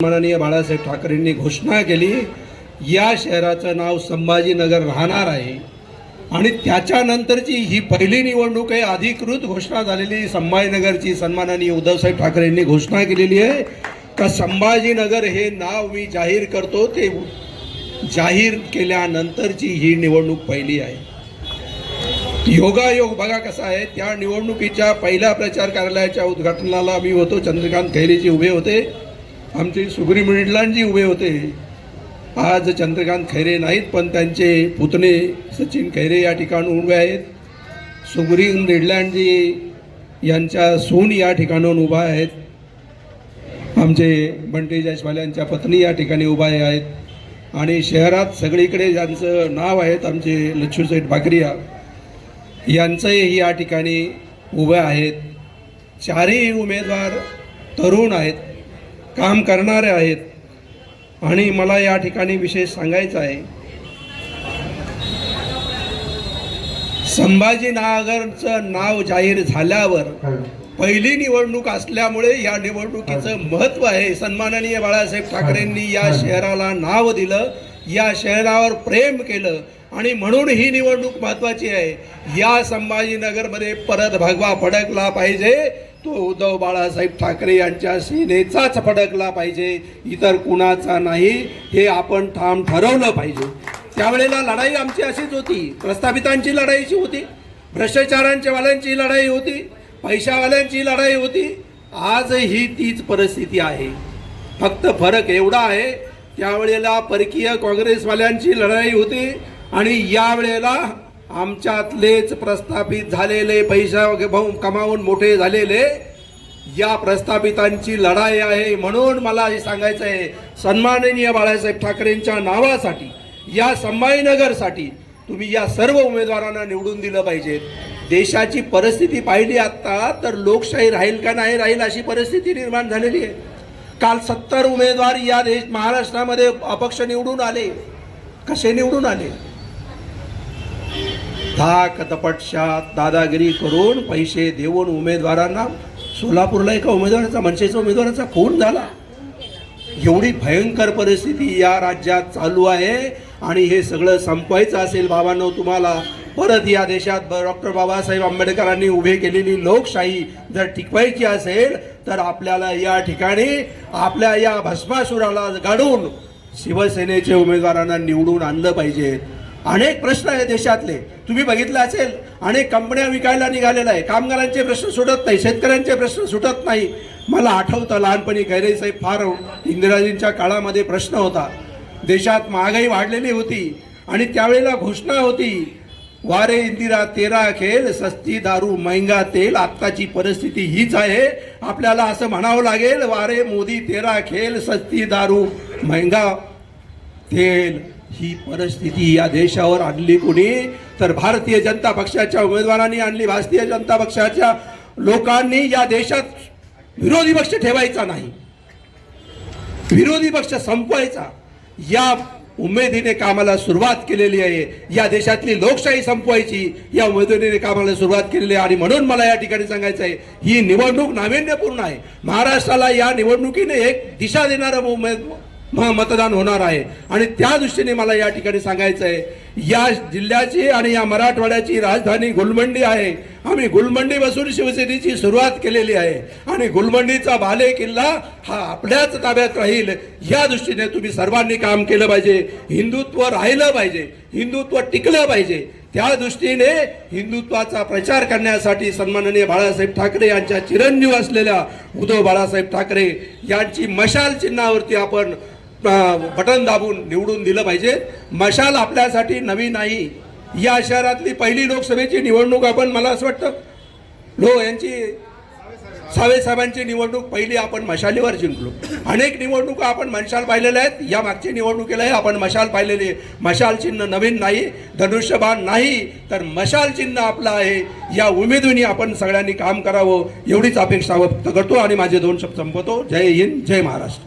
माननीय बाळासाहेब ठाकरेंनी घोषणा केली, या शहराचं नाव संभाजीनगर राहणार आहे आणि त्याच्यानंतरची ही पहिली निवडणूक आहे. अधिकृत घोषणा झालेली संभाजीनगरची सन्माननीय उद्धवसाहेब ठाकरेंनी घोषणा केलेली आहे का संभाजीनगर हे नाव मी जाहीर करतो. ते जाहीर केल्यानंतरची ही निवडणूक पहिली आहे. योगायोग बघा कसा आहे. त्या निवडणुकीच्या पहिल्या प्रचार कार्यालयाच्या उद्घाटनाला मी होतो. चंद्रकांत खैरेजी उभे होते, आमचे सुग्री मिडलांजी उभे होते. आज चंद्रकांत खैरे नाहीत, पण त्यांचे पुतणे सचिन खैरे या ठिकाणी उभे आहेत. सुग्री मिडलांजी यांच्या सून या ठिकाणाहून उभा आहेत. आमचे बंटी जयस्वाल पत्नी या ठिकाणी उभा आहेत. आणि शहरात सगळीकडे ज्यांचं नाव आहेत आमचे लच्छूसेठ भाकरिया यांचंही या ठिकाणी उभे आहेत. चारही उमेदवार तरुण आहेत, काम करणारे आहेत. आणि मला या ठिकाणी विशेष सांगायचं आहे, संभाजीनगरचं नाव जाहीर झाल्यावर पहिली निवडणूक असल्यामुळे या निवडणुकीचं महत्त्व आहे. सन्माननीय बाळासाहेब ठाकरेंनी या शहराला नाव दिलं, या शहरावर प्रेम केलं आणि म्हणून ही निवडणूक महत्त्वाची आहे. या संभाजीनगरमध्ये परत भगवा फडकला पाहिजे, तो उद्धव बाळासाहेब ठाकरे यांच्या सेनेचाच फडकला पाहिजे, इतर कुणाचा नाही. हे आपण ठाम ठरवलं पाहिजे. त्यावेळेला लढाई आमची अशीच होती. प्रस्थापितांची लढाईची होती, भ्रष्टाचारांच्या वाल्यांची लढाई होती, पैशावाल्यांची लढाई होती. आजही तीच परिस्थिती आहे. फक्त फरक एवढा आहे, त्यावेळेला परकीय काँग्रेसवाल्यांची लढाई होती आणि यावेळेला आमच्यातलेच प्रस्थापित झालेले, पैसा कमावून मोठे झालेले या प्रस्थापितांची लढाई आहे. म्हणून मला हे सांगायचं आहे, सन्माननीय बाळासाहेब ठाकरेंच्या नावासाठी, या संभाजीनगरसाठी तुम्ही या सर्व उमेदवारांना निवडून दिलं पाहिजे. देशाची परिस्थिती पाहिली आत्ता तर लोकशाही राहील का नाही राहील अशी परिस्थिती निर्माण झालेली आहे. काल 70 उमेदवार या महाराष्ट्रामध्ये अपक्ष निवडून आले. कसे निवडून आले? धाक दपटशात दादागिरी करून पैसे देऊन उमेदवारांना. सोलापूरला एका उमेदवाराचा, मनसेच्या उमेदवाराचा खून झाला. एवढी भयंकर परिस्थिती या राज्यात चालू आहे. आणि हे सगळं संपवायचं असेल बाबांनो तुम्हाला, परत या देशात डॉक्टर बाबासाहेब आंबेडकरांनी उभे केलेली लोकशाही जर टिकवायची असेल तर आपल्याला या ठिकाणी आपल्या या भस्मासुराला गाडून शिवसेनेचे उमेदवारांना निवडून आणलं पाहिजे. अनेक प्रश्न आहे देशातले, तुम्ही बघितलं असेल. अनेक कंपन्या विकायला निघालेल्या आहे. कामगारांचे प्रश्न सुटत नाही, शेतकऱ्यांचे प्रश्न सुटत नाही. मला आठवतं लहानपणी खैरे साहेब फार इंदिराजींच्या काळामध्ये प्रश्न होता. देशात महागाई वाढलेली होती आणि त्यावेळेला घोषणा होती, वारे इंदिरा तेरा खेल, सस्ती दारू महंगा तेल. आत्ताची परिस्थिती हीच आहे. आपल्याला असं म्हणावं लागेल, वारे मोदी तेरा खेल, सस्ती दारू महंगा तेल. ही परिस्थिती या देशावर आणली कोणी? तर भारतीय जनता पक्षाच्या उमेदवारांनी आणली. भारतीय जनता पक्षाच्या लोकांनी या देशात विरोधी पक्ष ठेवायचा नाही, विरोधी पक्ष संपवायचा या उमेदीने कामाला सुरुवात केलेली आहे. या देशातली लोकशाही संपवायची या उमेदीने कामाला सुरुवात केलेली आहे. आणि म्हणून मला या ठिकाणी सांगायचं आहे, ही निवडणूक नाविन्यपूर्ण आहे. महाराष्ट्राला या निवडणुकीने एक दिशा देणारं मतदान होणार आहे. आणि त्या दृष्टीने मला या ठिकाणी सांगायचं आहे, या जिल्ह्याची आणि या मराठवाड्याची राजधानी गुलमंडी आहे. आम्ही गुलमंडी बसून शिवसेनेची सुरुवात केलेली आहे आणि गुलमंडीचा बाले किल्ला हा आपल्याच ताब्यात राहील. या दृष्टीने तुम्ही सर्वांनी काम केलं पाहिजे. हिंदुत्व राहिलं पाहिजे, हिंदुत्व टिकलं पाहिजे. त्या दृष्टीने हिंदुत्वाचा प्रचार करण्यासाठी सन्माननीय बाळासाहेब ठाकरे यांच्या चिरंजीव असलेल्या उद्धव बाळासाहेब ठाकरे यांची मशाल चिन्हावरती आपण बटन दाबून निवडून दिलं पाहिजे. मशाल आपल्यासाठी नवी नाही. या शहरातली पहिली लोकसभेची निवडणूक आपण, मला असं वाटतं यांची सावे साहेबांची निवडणूक पहिली आपण मशालीवर जिंकलो. अनेक निवडणुका आपण मशाल पाहिलेल्या आहेत. या मागच्या निवडणुकीलाही आपण मशाल पाहिलेली आहे. मशाल चिन्ह नवीन नाही, धनुष्यबाण नाही, तर मशाल चिन्ह आपलं आहे. या उमेदीने आपण सगळ्यांनी काम करावं एवढीच अपेक्षा व्यक्त करतो आणि माझे 2 शब्द संपवतो. जय हिंद, जय महाराष्ट्र.